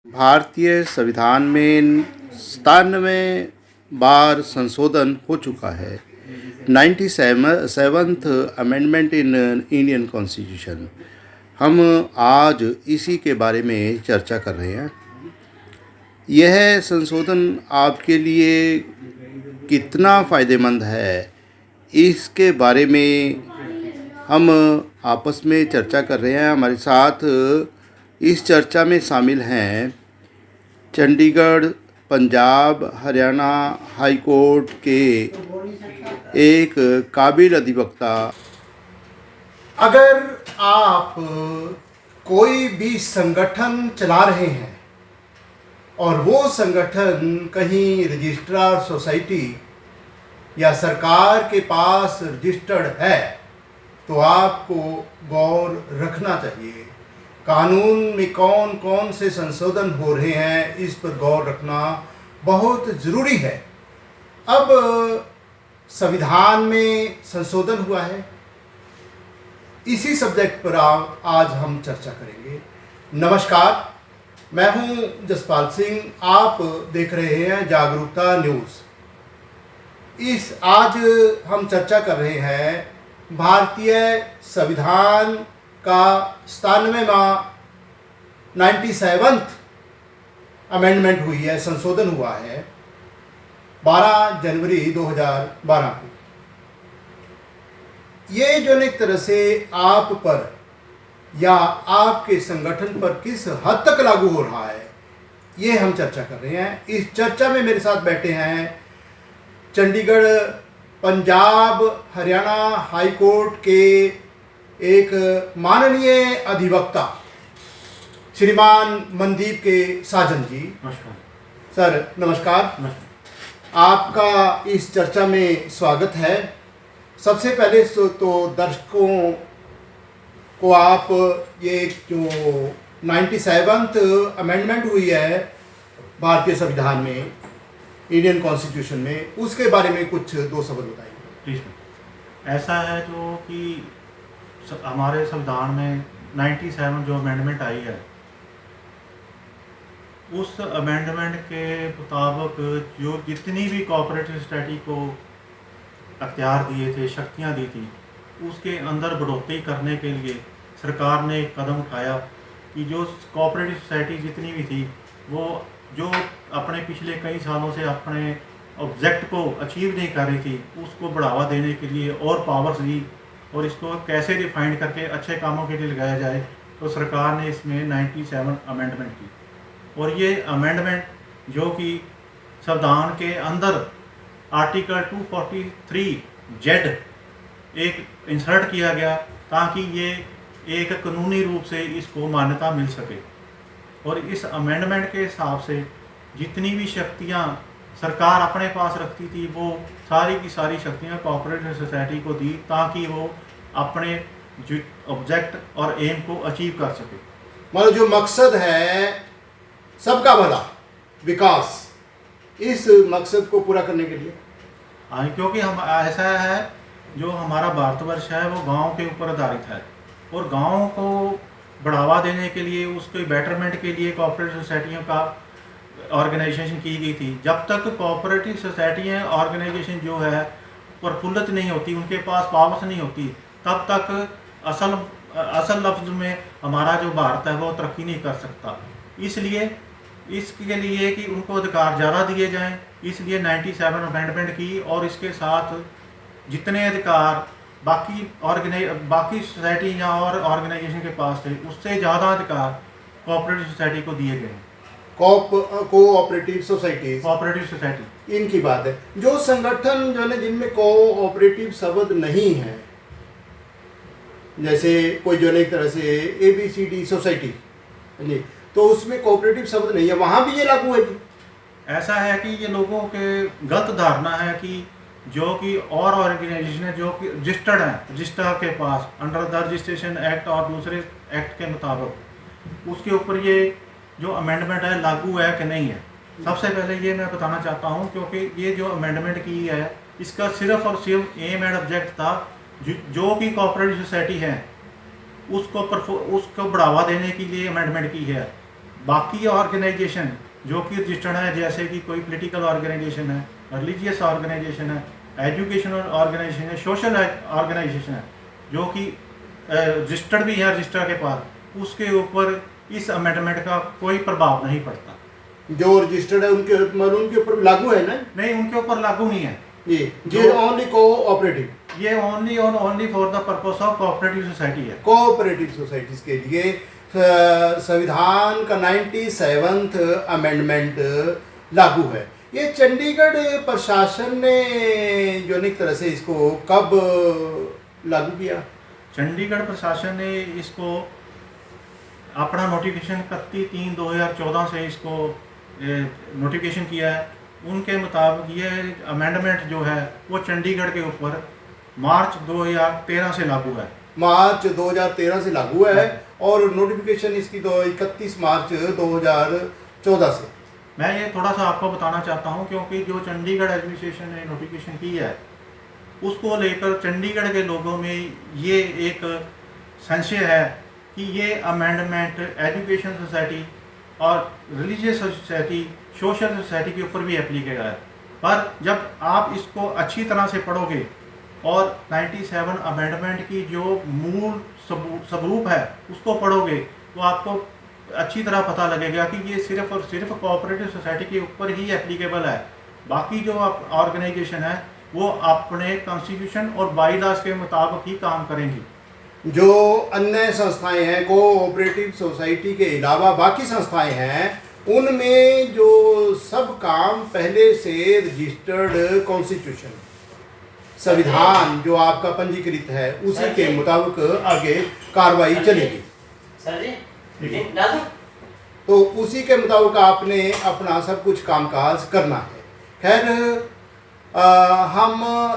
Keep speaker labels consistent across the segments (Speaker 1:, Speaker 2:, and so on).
Speaker 1: भारतीय संविधान में 97 बार संशोधन हो चुका है। 97th amendment in Indian constitution. हम आज इसी के बारे में चर्चा कर रहे हैं। यह संशोधन आपके लिए कितना फ़ायदेमंद है, इसके बारे में हम आपस में चर्चा कर रहे हैं। हमारे साथ इस चर्चा में शामिल हैं चंडीगढ़, पंजाब, हरियाणा हाई कोर्ट के एक काबिल अधिवक्ता।
Speaker 2: अगर आप कोई भी संगठन चला रहे हैं और वो संगठन कहीं रजिस्ट्रार सोसाइटी या सरकार के पास रजिस्टर्ड है तो आपको गौर रखना चाहिए। कानून में कौन कौन से संशोधन हो रहे हैं, इस पर गौर रखना बहुत ज़रूरी है। अब संविधान में संशोधन हुआ है, इसी सब्जेक्ट पर आज हम चर्चा करेंगे। नमस्कार, मैं हूं जसपाल सिंह, आप देख रहे हैं जागरूकता न्यूज़। आज हम चर्चा कर रहे हैं भारतीय संविधान का 97वां अमेंडमेंट हुई है, संशोधन हुआ है 12 जनवरी 2012 को। ये जो एक तरह से आप पर या आपके संगठन पर किस हद तक लागू हो रहा है, ये हम चर्चा कर रहे हैं। इस चर्चा में मेरे साथ बैठे हैं चंडीगढ़, पंजाब, हरियाणा हाई कोर्ट के एक माननीय अधिवक्ता श्रीमान मनदीप के साजन जी।
Speaker 3: नमस्कार
Speaker 2: सर, नमस्कार। आपका इस चर्चा में स्वागत है। सबसे पहले तो दर्शकों को आप ये जो 97th अमेंडमेंट हुई है भारतीय संविधान में, इंडियन कॉन्स्टिट्यूशन में, उसके बारे में कुछ दो शब्द बताइए।
Speaker 3: प्लीज। ऐसा है जो कि हमारे संविधान में 97 जो अमेंडमेंट आई है, उस अमेंडमेंट के मुताबिक जो जितनी भी कोऑपरेटिव सोसाइटी को अख्तियार दिए थे, शक्तियां दी थी, उसके अंदर बढ़ोतरी करने के लिए सरकार ने एक कदम उठाया कि जो कोऑपरेटिव सोसाइटी जितनी भी थी, वो जो अपने पिछले कई सालों से अपने ऑब्जेक्ट को अचीव नहीं कर रही थी, उसको बढ़ावा देने के लिए और पावर्स दी और इसको कैसे रिफाइंड करके अच्छे कामों के लिए लगाया जाए, तो सरकार ने इसमें 97 अमेंडमेंट की। और ये अमेंडमेंट जो कि संविधान के अंदर आर्टिकल 243Z एक इंसर्ट किया गया ताकि ये एक कानूनी रूप से इसको मान्यता मिल सके। और इस अमेंडमेंट के हिसाब से जितनी भी शक्तियां सरकार अपने पास रखती थी, वो सारी की सारी शक्तियां कोऑपरेटिव सोसाइटी को दी ताकि वो अपने जो ऑब्जेक्ट और एम को अचीव कर सके।
Speaker 2: मतलब जो मकसद है सबका भला, विकास, इस मकसद को पूरा करने के लिए।
Speaker 3: हाँ, क्योंकि हम ऐसा है जो हमारा भारतवर्ष है वो गांव के ऊपर आधारित है और गांव को बढ़ावा देने के लिए, उसके बेटरमेंट के लिए कोऑपरेटिव सोसाइटियों का ऑर्गेनाइजेशन की गई थी। जब तक कोऑपरेटिव सोसाइटियाँ ऑर्गेनाइजेशन जो है प्रफुल्लित नहीं होती, उनके पास पावर्स नहीं होती, तब तक असल लफ्ज़ में हमारा जो भारत है वो तरक्की नहीं कर सकता। इसलिए इसके लिए कि उनको अधिकार ज़्यादा दिए जाएं, इसलिए 97 अमेंडमेंट की। और इसके साथ जितने अधिकार बाकी सोसाइटी और ऑर्गेनाइजेशन के पास थे, उससे ज़्यादा अधिकार कोऑपरेटिव सोसाइटी को दिए गए।
Speaker 2: कोऑपरेटिव सोसाइटी इनकी बात है। जो संगठन जो है जिनमें कोऑपरेटिव शब्द नहीं है, जैसे कोई जो एक तरह से ABCD सोसाइटी जी, तो उसमें कोऑपरेटिव शब्द नहीं है, वहाँ भी ये लागू है जी।
Speaker 3: ऐसा है कि ये लोगों के गलत धारणा है कि जो कि और ऑर्गेनाइजेशन है जो कि रजिस्टर्ड हैं, रजिस्टर के पास अंडर द रजिस्ट्रेशन एक्ट और दूसरे एक्ट के मुताबिक, उसके ऊपर ये जो अमेंडमेंट है लागू है कि नहीं है। सबसे पहले ये मैं बताना चाहता हूँ, क्योंकि ये जो अमेंडमेंट की है, इसका सिर्फ और सिर्फ एम एंड ऑब्जेक्ट था जो कि कोऑपरेटिव सोसाइटी है उसको बढ़ावा देने के लिए अमेंडमेंट की है। बाकी ऑर्गेनाइजेशन जो कि रजिस्टर्ड है, जैसे कि कोई पॉलिटिकल ऑर्गेनाइजेशन है, रिलीजियस ऑर्गेनाइजेशन है, एजुकेशनल ऑर्गेनाइजेशन है, सोशल ऑर्गेनाइजेशन है, जो कि रजिस्टर्ड भी है रजिस्टर के पास, उसके ऊपर इस अमेंडमेंट का कोई प्रभाव नहीं पड़ता।
Speaker 2: जो रजिस्टर्ड है उनके ऊपर लागू है ना?
Speaker 3: नहीं, उनके ऊपर लागू नहीं है
Speaker 2: ये ओनली कोऑपरेटिव,
Speaker 3: ये ओनली और only for the purpose of cooperative society है।
Speaker 2: कोऑपरेटिव सोसाइटीज के लिए संविधान का 97th अमेंडमेंट लागू है। ये चंडीगढ़ प्रशासन ने जो एक तरह से इसको कब लागू किया?
Speaker 3: चंडीगढ़ प्रशासन ने इसको अपना नोटिफिकेशन 31/3/2014 से इसको नोटिफिकेशन किया है। उनके मुताबिक ये अमेंडमेंट जो है वो चंडीगढ़ के ऊपर मार्च 2013 से लागू है।
Speaker 2: मार्च 2013 से लागू है और नोटिफिकेशन इसकी 31 मार्च 2014 से।
Speaker 3: मैं ये थोड़ा सा आपको बताना चाहता हूँ, क्योंकि जो चंडीगढ़ एडमिनिस्ट्रेशन ने नोटिफिकेशन की है उसको लेकर चंडीगढ़ के लोगों में ये एक संशय है कि ये अमेंडमेंट एजुकेशन सोसाइटी और रिलीजियस सोसाइटी, सोशल सोसाइटी के ऊपर भी एप्लीकेबल है। पर जब आप इसको अच्छी तरह से पढ़ोगे और 97 अमेंडमेंट की जो मूल स्वरूप है उसको पढ़ोगे तो आपको अच्छी तरह पता लगेगा कि ये सिर्फ और सिर्फ कोऑपरेटिव सोसाइटी के ऊपर ही एप्लीकेबल है। बाकी जो ऑर्गेनाइजेशन है वो अपने कॉन्स्टिट्यूशन और बाई लॉज के मुताबिक ही काम करेंगी।
Speaker 2: जो अन्य संस्थाएं हैं कोऑपरेटिव सोसाइटी के अलावा बाकी संस्थाएं हैं, उनमें जो सब काम पहले से रजिस्टर्ड कॉन्स्टिट्यूशन, संविधान जो आपका पंजीकृत है उसी के मुताबिक आगे कार्रवाई चलेगी।
Speaker 4: सर जी,
Speaker 2: तो उसी के मुताबिक आपने अपना सब कुछ कामकाज करना है। खैर, हम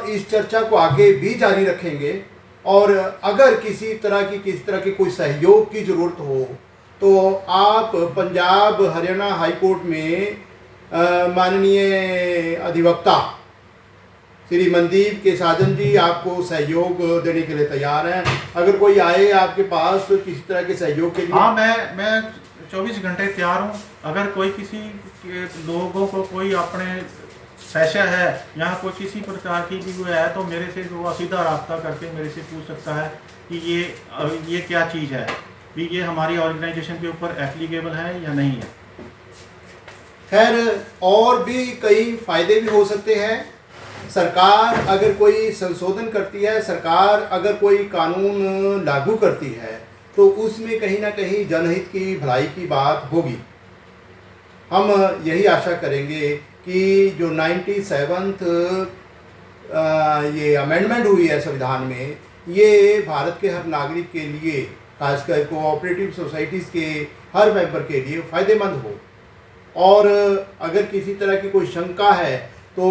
Speaker 2: इस चर्चा को आगे भी जारी रखेंगे और अगर किसी तरह की कोई सहयोग की ज़रूरत हो तो आप पंजाब हरियाणा हाई कोर्ट में माननीय अधिवक्ता श्री मनदीप के साजन जी आपको सहयोग देने के लिए तैयार हैं। अगर कोई आए आपके पास तो किसी तरह के सहयोग के लिए।
Speaker 3: हाँ, मैं 24 घंटे तैयार हूँ। अगर कोई किसी लोगों को कोई अपने सैशा है या कोई किसी प्रकार की भी है तो मेरे से वो सीधा रब्ता करके मेरे से पूछ सकता है कि ये क्या चीज़ है, कि ये हमारी ऑर्गेनाइजेशन के ऊपर एप्लीकेबल है या नहीं है।
Speaker 2: खैर, और भी कई फ़ायदे भी हो सकते हैं। सरकार अगर कोई संशोधन करती है, सरकार अगर कोई कानून लागू करती है तो उसमें कहीं ना कहीं जनहित की भलाई की बात होगी। हम यही आशा करेंगे कि जो 97th ये अमेंडमेंट हुई है संविधान में, ये भारत के हर नागरिक के लिए, खासकर कोऑपरेटिव सोसाइटीज़ के हर मेंबर के लिए फ़ायदेमंद हो। और अगर किसी तरह की कोई शंका है तो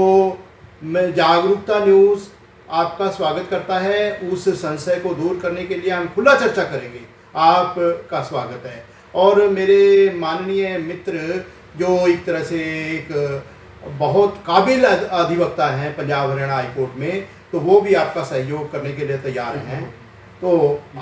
Speaker 2: मैं जागरूकता न्यूज़ आपका स्वागत करता है। उस संशय को दूर करने के लिए हम खुला चर्चा करेंगे। आपका स्वागत है। और मेरे माननीय मित्र जो एक तरह से एक बहुत काबिल अधिवक्ता हैं पंजाब हरियाणा हाई कोर्ट में, तो वो भी आपका सहयोग करने के लिए तैयार हैं। तो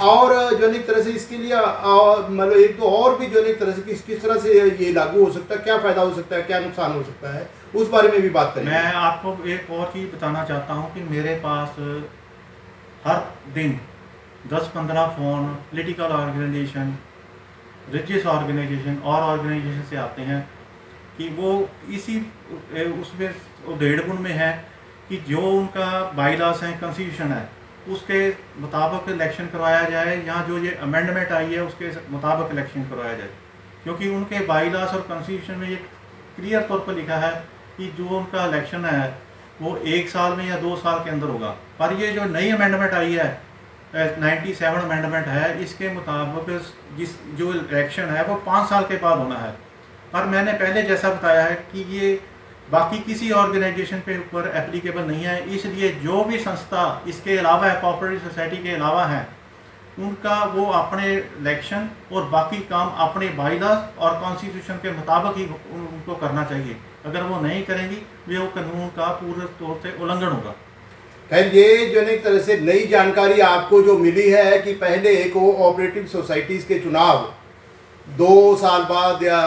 Speaker 2: और जो एक तरह से इसके लिए मतलब एक तो और भी जो एक तरह से किस तरह से ये लागू हो सकता है, क्या फ़ायदा हो सकता है, क्या नुकसान हो सकता है, उस बारे में भी बात करेंगे।
Speaker 3: मैं आपको एक और चीज़ बताना चाहता हूँ कि मेरे पास हर दिन 10-15 phone political organisation, religious organisation और ऑर्गेनाइजेशन से आते हैं कि वो इसी उसमें उधेड़-बुन में है कि जो उनका बाई लॉस है, कॉन्स्टिट्यूशन है, उसके मुताबिक इलेक्शन करवाया जाए या जो ये अमेंडमेंट आई है उसके मुताबिक इलेक्शन करवाया जाए। क्योंकि उनके बाई लॉस और कॉन्स्टिट्यूशन में ये क्लियर तौर पर लिखा है कि जो उनका इलेक्शन है वो 1 साल में या 2 साल के अंदर होगा। पर ये जो नई अमेंडमेंट आई है 97 अमेंडमेंट है, इसके मुताबिक जो इलेक्शन है वो 5 साल के बाद होना है। पर मैंने पहले जैसा बताया है कि ये बाकी किसी ऑर्गेनाइजेशन पे ऊपर एप्लीकेबल नहीं है, इसलिए जो भी संस्था इसके अलावा है, कोऑपरेटिव सोसाइटी के अलावा है, उनका वो अपने इलेक्शन और बाकी काम अपने बाई लॉज और कॉन्स्टिट्यूशन के मुताबिक ही उनको करना चाहिए। अगर वो नहीं करेंगी वो कानून का पूरे तौर से उल्लंघन होगा।
Speaker 2: खैर, ये जो एक तरह से नई जानकारी आपको जो मिली है कि पहले कोऑपरेटिव सोसाइटीज़ के चुनाव 2 साल बाद या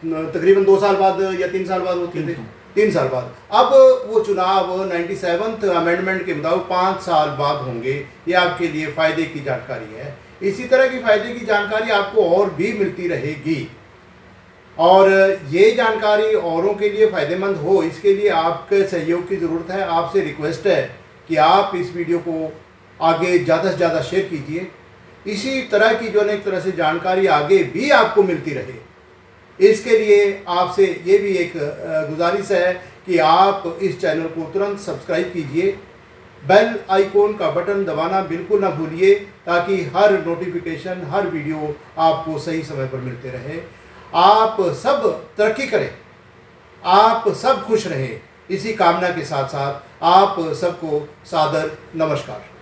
Speaker 2: तकरीबन 2 साल बाद या 3 साल बाद होते थे, 3 साल बाद। अब वो चुनाव 97th अमेंडमेंट के मुताबिक 5 साल बाद होंगे। ये आपके लिए फ़ायदे की जानकारी है। इसी तरह की फ़ायदे की जानकारी आपको और भी मिलती रहेगी, और ये जानकारी औरों के लिए फ़ायदेमंद हो, इसके लिए आपके सहयोग की ज़रूरत है। आपसे रिक्वेस्ट है कि आप इस वीडियो को आगे ज़्यादा से ज़्यादा शेयर कीजिए। इसी तरह की जो अनेक तरह से जानकारी आगे भी आपको मिलती रहे, इसके लिए आपसे ये भी एक गुजारिश है कि आप इस चैनल को तुरंत सब्सक्राइब कीजिए। बेल आइकॉन का बटन दबाना बिल्कुल ना भूलिए, ताकि हर नोटिफिकेशन, हर वीडियो आपको सही समय पर मिलते रहे। आप सब तरक्की करें, आप सब खुश रहें, इसी कामना के साथ साथ आप सबको सादर नमस्कार।